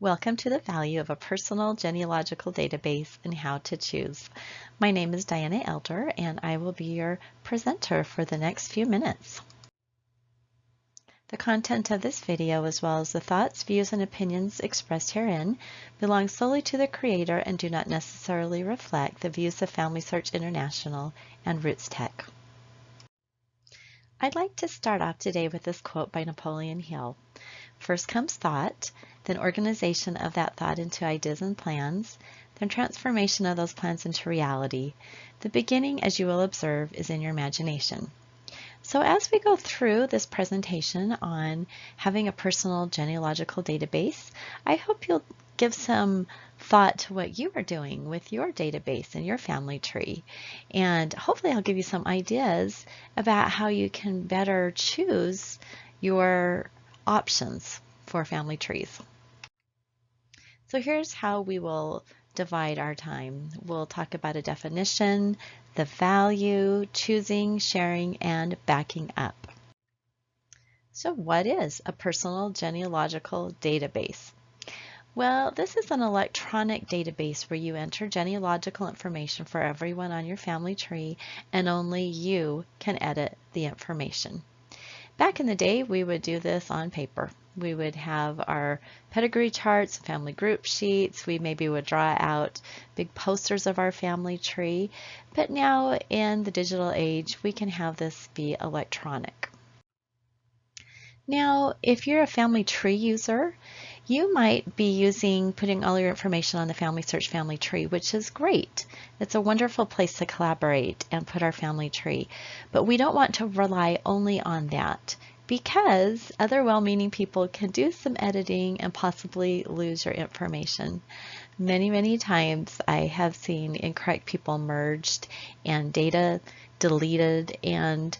Welcome to the value of a personal genealogical database and how to choose. My name is Diana Elder and I will be your presenter for the next few minutes. The content of this video, as well as the thoughts, views, and opinions expressed herein, belong solely to the creator and do not necessarily reflect the views of Family Search International and Roots Tech. I'd like to start off today with this quote by Napoleon Hill. First comes thought, then organization of that thought into ideas and plans, then transformation of those plans into reality. The beginning, as you will observe, is in your imagination. So as we go through this presentation on having a personal genealogical database, I hope you'll give some thought to what you are doing with your database and your family tree. And hopefully I'll give you some ideas about how you can better choose your options for family trees. So here's how we will divide our time. We'll talk about a definition, the value, choosing, sharing, and backing up. So what is a personal genealogical database? Well, this is an electronic database where you enter genealogical information for everyone on your family tree, and only you can edit the information. Back in the day, we would do this on paper. We would have our pedigree charts, family group sheets. We maybe would draw out big posters of our family tree. But now in the digital age, we can have this be electronic. Now, if you're a family tree user, you might be putting all your information on the Family Search family tree, which is great. It's a wonderful place to collaborate and put our family tree. But we don't want to rely only on that because other well-meaning people can do some editing and possibly lose your information. Many times I have seen incorrect people merged and data deleted and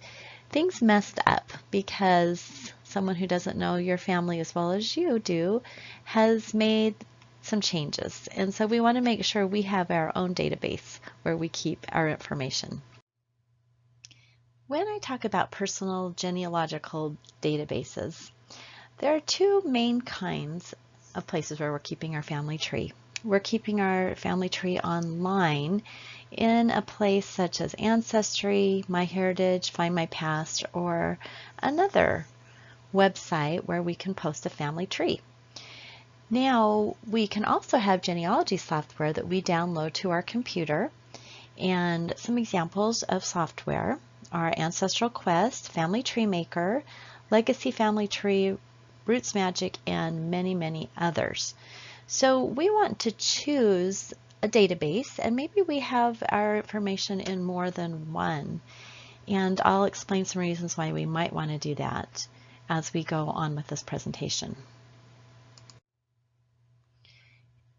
things messed up because someone who doesn't know your family as well as you do has made some changes. And so we want to make sure we have our own database where we keep our information. When I talk about personal genealogical databases, there are two main kinds of places where we're keeping our family tree. We're keeping our family tree online in a place such as Ancestry, MyHeritage, Find My Past, or another website where we can post a family tree. Now, we can also have genealogy software that we download to our computer, and some examples of software are Ancestral Quest, Family Tree Maker, Legacy Family Tree, Roots Magic, and many others. So we want to choose a database, and maybe we have our information in more than one, and I'll explain some reasons why we might want to do that as we go on with this presentation.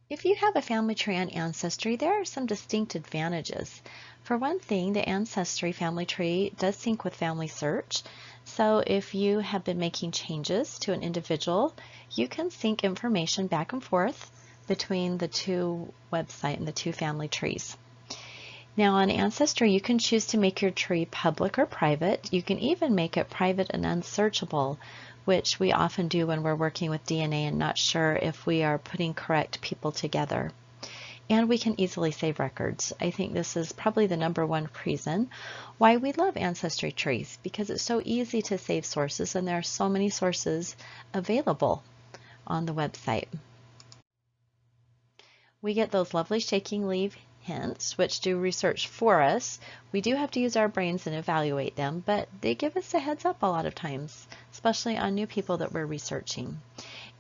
If you have a family tree on Ancestry, there are some distinct advantages. For one thing, the Ancestry family tree does sync with Family Search. So if you have been making changes to an individual, you can sync information back and forth between the two websites and the two family trees. Now on Ancestry, you can choose to make your tree public or private. You can even make it private and unsearchable, which we often do when we're working with DNA and not sure if we are putting correct people together. And we can easily save records. I think this is probably the #1 reason why we love Ancestry trees, because it's so easy to save sources and there are so many sources available on the website. We get those lovely shaking leaf hints, which do research for us. We do have to use our brains and evaluate them, but they give us a heads up a lot of times, especially on new people that we're researching.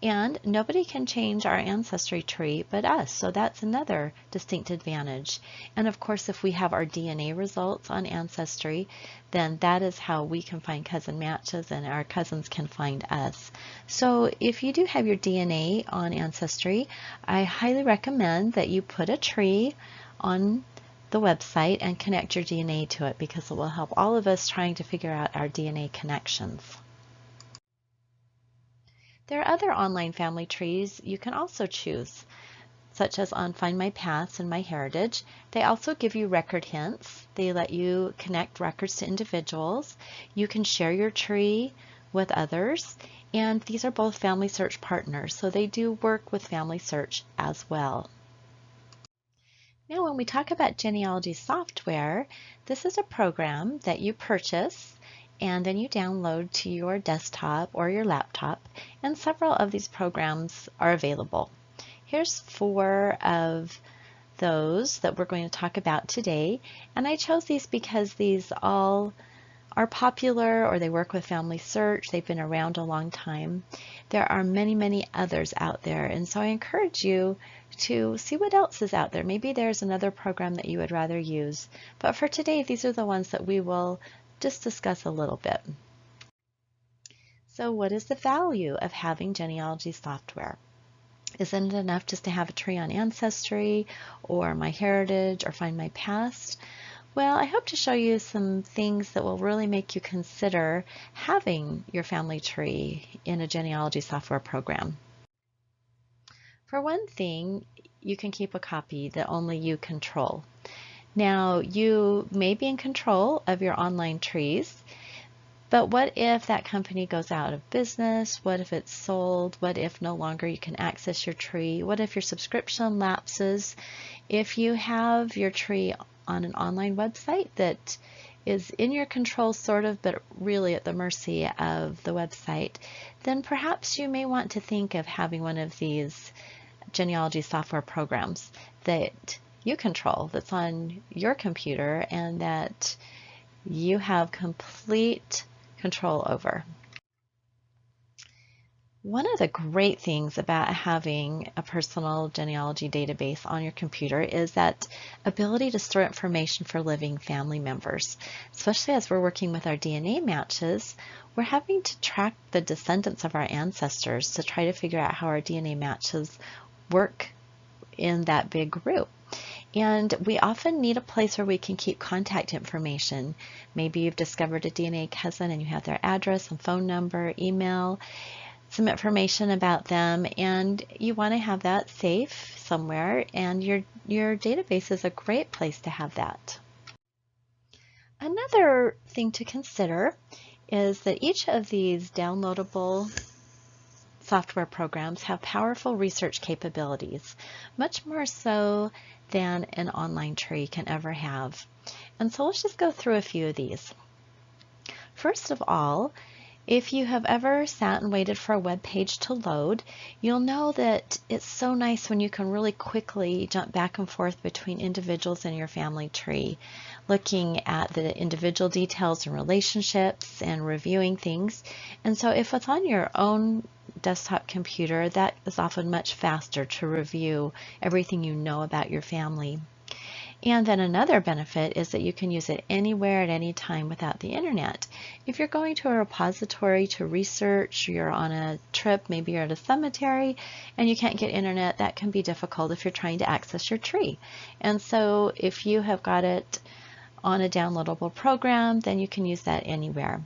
And nobody can change our ancestry tree but us, so that's another distinct advantage. And of course, if we have our DNA results on Ancestry, then that is how we can find cousin matches and our cousins can find us. So if you do have your DNA on Ancestry, I highly recommend that you put a tree on the website and connect your DNA to it, because it will help all of us trying to figure out our DNA connections. There are other online family trees you can also choose, such as on Find My Past and MyHeritage. They also give you record hints. They let you connect records to individuals. You can share your tree with others, And these are both Family Search partners, so they do work with Family Search as well. Now, when we talk about genealogy software, this is a program that you purchase and then you download to your desktop or your laptop, and several of these programs are available. Here's 4 of those that we're going to talk about today, and I chose these because these all are popular or they work with Family Search. They've been around a long time. There are many, many others out there, and so I encourage you to see what else is out there. Maybe there's another program that you would rather use, but for today, these are the ones that we will just discuss a little bit. So what is the value of having genealogy software? Isn't it enough just to have a tree on Ancestry or MyHeritage or Find My Past? Well, I hope to show you some things that will really make you consider having your family tree in a genealogy software program. For one thing, you can keep a copy that only you control. Now, you may be in control of your online trees, but what if that company goes out of business? What if it's sold? What if no longer you can access your tree? What if your subscription lapses? If you have your tree on an online website that is in your control sort of, but really at the mercy of the website, then perhaps you may want to think of having one of these genealogy software programs that you control, that's on your computer and that you have complete control over. One of the great things about having a personal genealogy database on your computer is that ability to store information for living family members. Especially as we're working with our DNA matches, we're having to track the descendants of our ancestors to try to figure out how our DNA matches work in that big group. And we often need a place where we can keep contact information. Maybe you've discovered a DNA cousin and you have their address and phone number, email, some information about them, and you want to have that safe somewhere, and your database is a great place to have that. Another thing to consider is that each of these downloadable software programs have powerful research capabilities, much more so than an online tree can ever have. And so let's just go through a few of these. First of all, if you have ever sat and waited for a web page to load, you'll know that it's so nice when you can really quickly jump back and forth between individuals in your family tree, looking at the individual details and relationships and reviewing things. And so if it's on your own desktop computer, that is often much faster to review everything you know about your family. And then another benefit is that you can use it anywhere at any time without the internet. If you're going to a repository to research, you're on a trip, maybe you're at a cemetery, and you can't get internet, that can be difficult if you're trying to access your tree. And so if you have got it on a downloadable program, then you can use that anywhere.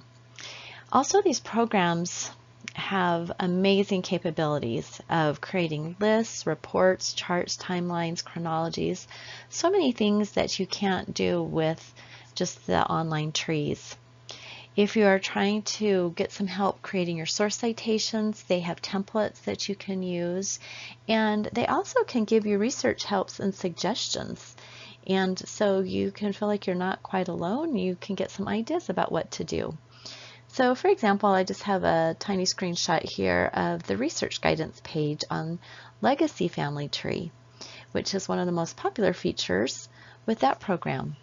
Also, these programs have amazing capabilities of creating lists, reports, charts, timelines, chronologies, so many things that you can't do with just the online trees. If you are trying to get some help creating your source citations, they have templates that you can use, and they also can give you research helps and suggestions. And so you can feel like you're not quite alone. You can get some ideas about what to do. So for example, I just have a tiny screenshot here of the research guidance page on Legacy Family Tree, which is one of the most popular features with that program.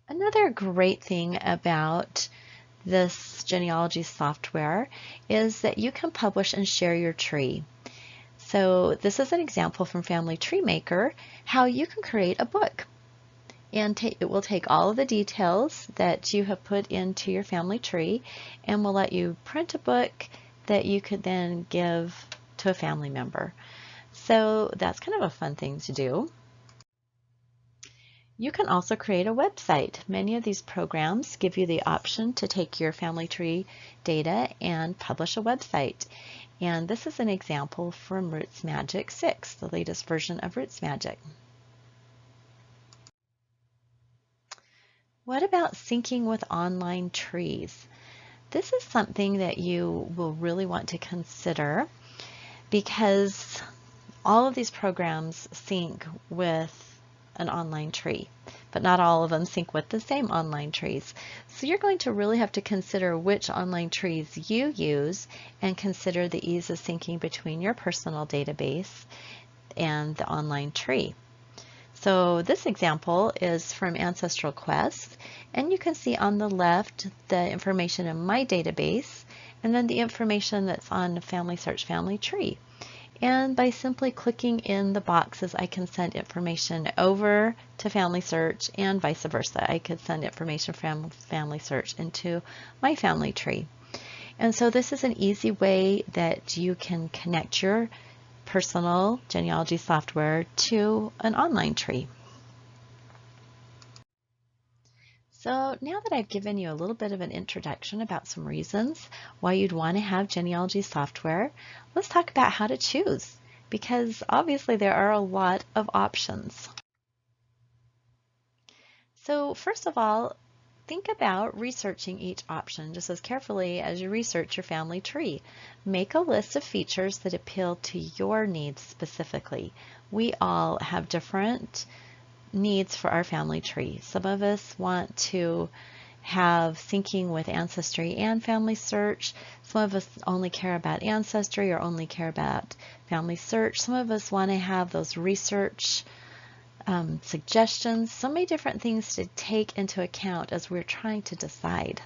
Another great thing about this genealogy software is that you can publish and share your tree. So this is an example from Family Tree Maker, how you can create a book. And it will take all of the details that you have put into your family tree and will let you print a book that you could then give to a family member. So that's kind of a fun thing to do. You can also create a website. Many of these programs give you the option to take your family tree data and publish a website. And this is an example from Roots Magic 6, the latest version of Roots Magic. What about syncing with online trees? This is something that you will really want to consider because all of these programs sync with an online tree, but not all of them sync with the same online trees. So you're going to really have to consider which online trees you use and consider the ease of syncing between your personal database and the online tree. So this example is from Ancestral Quest, and you can see on the left the information in my database and then the information that's on Family Search Family Tree. And by simply clicking in the boxes, I can send information over to Family Search and vice versa. I could send information from Family Search into my family tree. And so this is an easy way that you can connect your personal genealogy software to an online tree. So now that I've given you a little bit of an introduction about some reasons why you'd want to have genealogy software, let's talk about how to choose, because obviously there are a lot of options. So first of all, think about researching each option just as carefully as you research your family tree. Make a list of features that appeal to your needs specifically. We all have different needs for our family tree. Some of us want to have syncing with Ancestry and Family Search. Some of us only care about Ancestry or only care about Family Search. Some of us want to have those research suggestions. So many different things to take into account as we're trying to decide.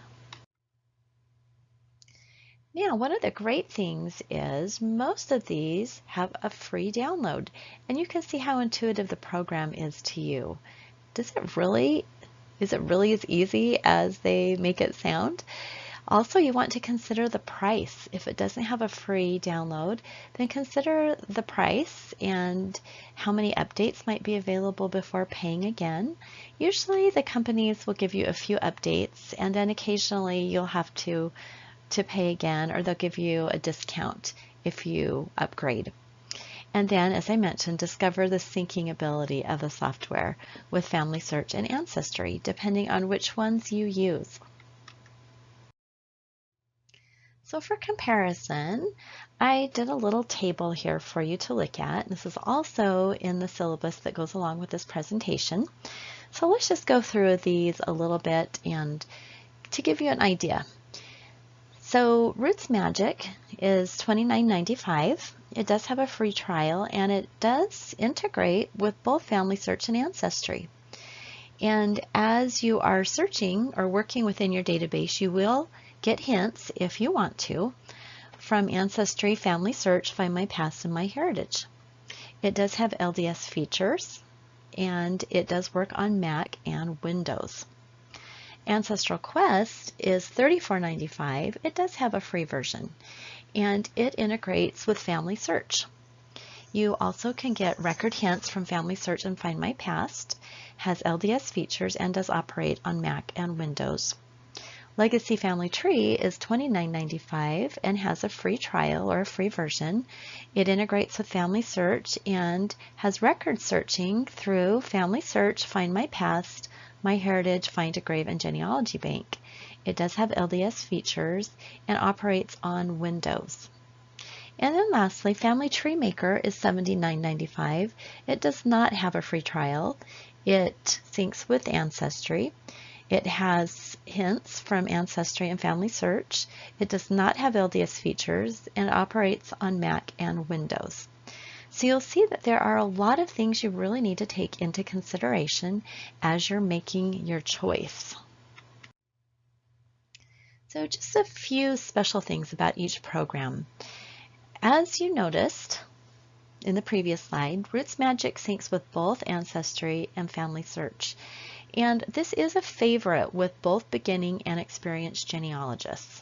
Now, one of the great things is most of these have a free download, and you can see how intuitive the program is to you. Is it really as easy as they make it sound? Also, you want to consider the price. If it doesn't have a free download, then consider the price and how many updates might be available before paying again. Usually the companies will give you a few updates, and then occasionally you'll have to pay again, or they'll give you a discount if you upgrade. And then, as I mentioned, discover the syncing ability of the software with Family Search and Ancestry, depending on which ones you use. So for comparison, I did a little table here for you to look at. This is also in the syllabus that goes along with this presentation. So let's just go through these a little bit and to give you an idea. So Roots Magic is $29.95. It does have a free trial, and it does integrate with both Family Search and Ancestry. And as you are searching or working within your database, you will get hints, if you want to, from Ancestry, Family Search, Find My Past, and My Heritage. It does have LDS features, and it does work on Mac and Windows. Ancestral Quest is $34.95. It does have a free version, and it integrates with Family Search. You also can get record hints from Family Search and Find My Past, has LDS features, and does operate on Mac and Windows. Legacy Family Tree is $29.95 and has a free trial or a free version. It integrates with Family Search and has record searching through Family Search, Find My Past, My Heritage, Find a Grave, and Genealogy Bank. It does have LDS features and operates on Windows. And then lastly, Family Tree Maker is $79.95. It does not have a free trial. It syncs with Ancestry. It has hints from Ancestry and Family Search. It does not have LDS features and operates on Mac and Windows. So you'll see that there are a lot of things you really need to take into consideration as you're making your choice. So just a few special things about each program. As you noticed in the previous slide, Roots Magic syncs with both Ancestry and Family Search. And this is a favorite with both beginning and experienced genealogists.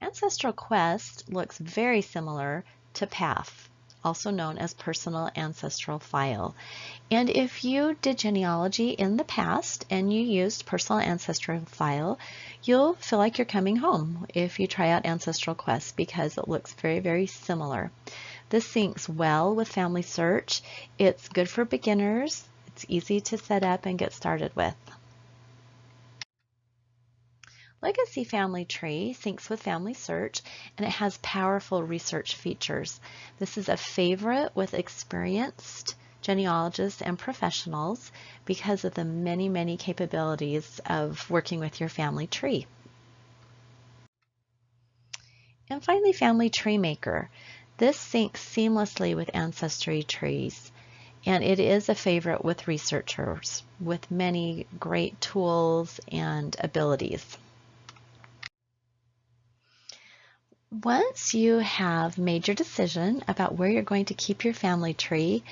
Ancestral Quest looks very similar to PATH, also known as Personal Ancestral File. And if you did genealogy in the past and you used Personal Ancestral File, you'll feel like you're coming home if you try out Ancestral Quest because it looks very, very similar. This syncs well with Family Search. It's good for beginners. It's easy to set up and get started with. Legacy Family Tree syncs with Family Search, and it has powerful research features. This is a favorite with experienced genealogists and professionals because of the many, many capabilities of working with your family tree. And finally, Family Tree Maker. This syncs seamlessly with ancestry trees, and it is a favorite with researchers with many great tools and abilities. Once you have made your decision about where you're going to keep your family tree,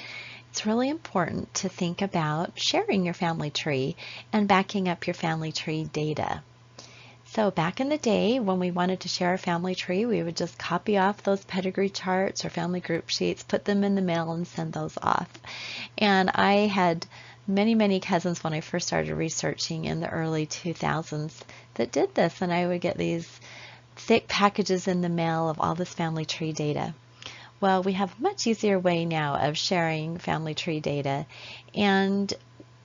it's really important to think about sharing your family tree and backing up your family tree data. So back in the day when we wanted to share our family tree, we would just copy off those pedigree charts or family group sheets, put them in the mail and send those off. And I had many, many cousins when I first started researching in the early 2000s that did this, and I would get these thick packages in the mail of all this family tree data. Well, we have a much easier way now of sharing family tree data, and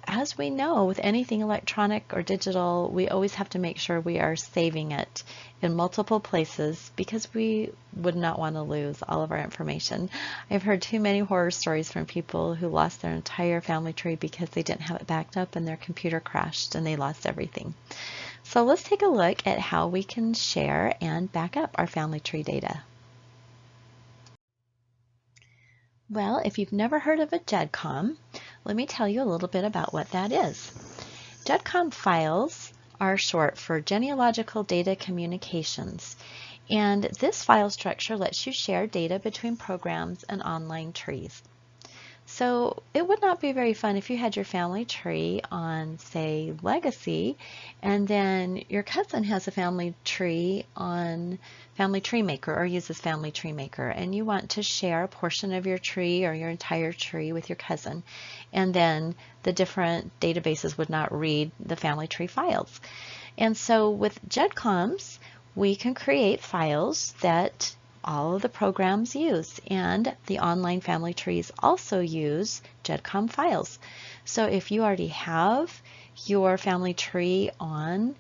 as we know, with anything electronic or digital, we always have to make sure we are saving it in multiple places because we would not want to lose all of our information. I've heard too many horror stories from people who lost their entire family tree because they didn't have it backed up and their computer crashed and they lost everything. So let's take a look at how we can share and back up our family tree data. Well, if you've never heard of a GEDCOM, let me tell you a little bit about what that is. GEDCOM files are short for Genealogical Data Communications, and this file structure lets you share data between programs and online trees. So it would not be very fun if you had your family tree on, say, Legacy, and then your cousin has a family tree on Family Tree Maker or uses Family Tree Maker, and you want to share a portion of your tree or your entire tree with your cousin, and then the different databases would not read the family tree files. And so with GEDCOMs, we can create files that all of the programs use, and the online family trees also use GEDCOM files. So if you already have your family tree on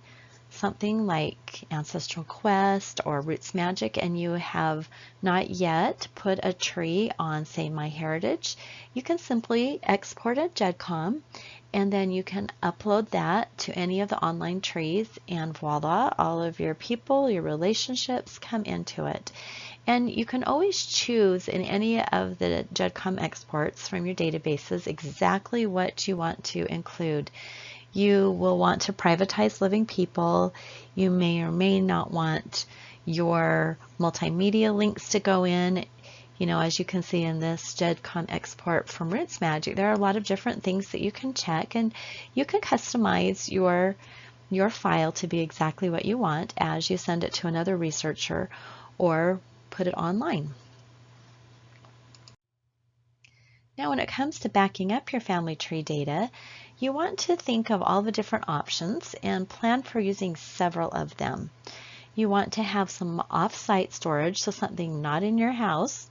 something like Ancestral Quest or Roots Magic and you have not yet put a tree on, say, MyHeritage, you can simply export a GEDCOM and then you can upload that to any of the online trees, and voila, all of your people, your relationships come into it. And you can always choose in any of the GEDCOM exports from your databases exactly what you want to include. You will want to privatize living people. You may or may not want your multimedia links to go in. You know, as you can see in this GEDCOM export from Roots Magic, there are a lot of different things that you can check, and you can customize your file to be exactly what you want as you send it to another researcher or put it online. Now, when it comes to backing up your family tree data, you want to think of all the different options and plan for using several of them. You want to have some off-site storage, so something not in your house,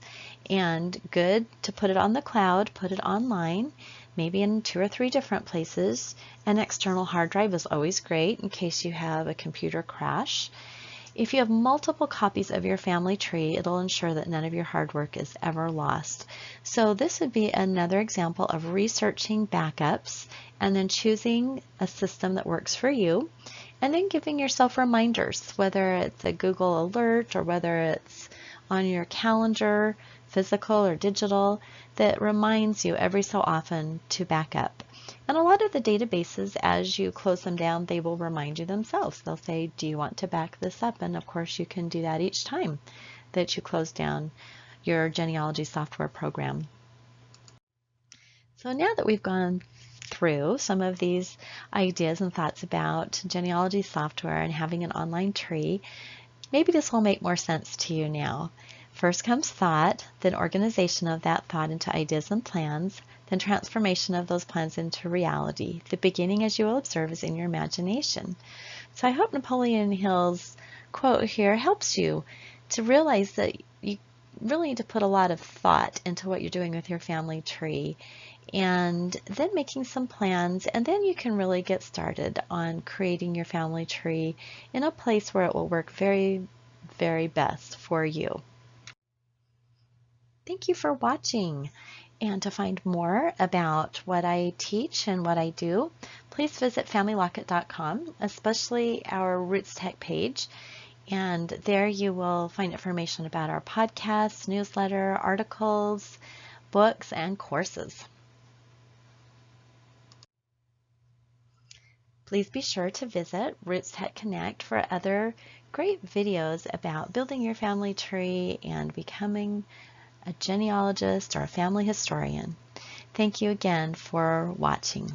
and good to put it on the cloud, put it online, maybe in 2 or 3 different places. An external hard drive is always great in case you have a computer crash. If you have multiple copies of your family tree, it'll ensure that none of your hard work is ever lost. So this would be another example of researching backups and then choosing a system that works for you, and then giving yourself reminders, whether it's a Google alert or whether it's on your calendar, physical or digital, that reminds you every so often to back up. And a lot of the databases, as you close them down, they will remind you themselves. They'll say, do you want to back this up? And of course you can do that each time that you close down your genealogy software program. So now that we've gone through some of these ideas and thoughts about genealogy software and having an online tree, maybe this will make more sense to you now. First comes thought, then organization of that thought into ideas and plans, then transformation of those plans into reality. The beginning, as you will observe, is in your imagination. So I hope Napoleon Hill's quote here helps you to realize that really need to put a lot of thought into what you're doing with your family tree, and then making some plans, and then you can really get started on creating your family tree in a place where it will work very, very best for you. Thank you for watching. And to find more about what I teach and what I do, please visit FamilyLocket.com, especially our Roots Tech page. And there you will find information about our podcasts, newsletter, articles, books, and courses. Please be sure to visit Roots Tech Connect for other great videos about building your family tree and becoming a genealogist or a family historian. Thank you again for watching.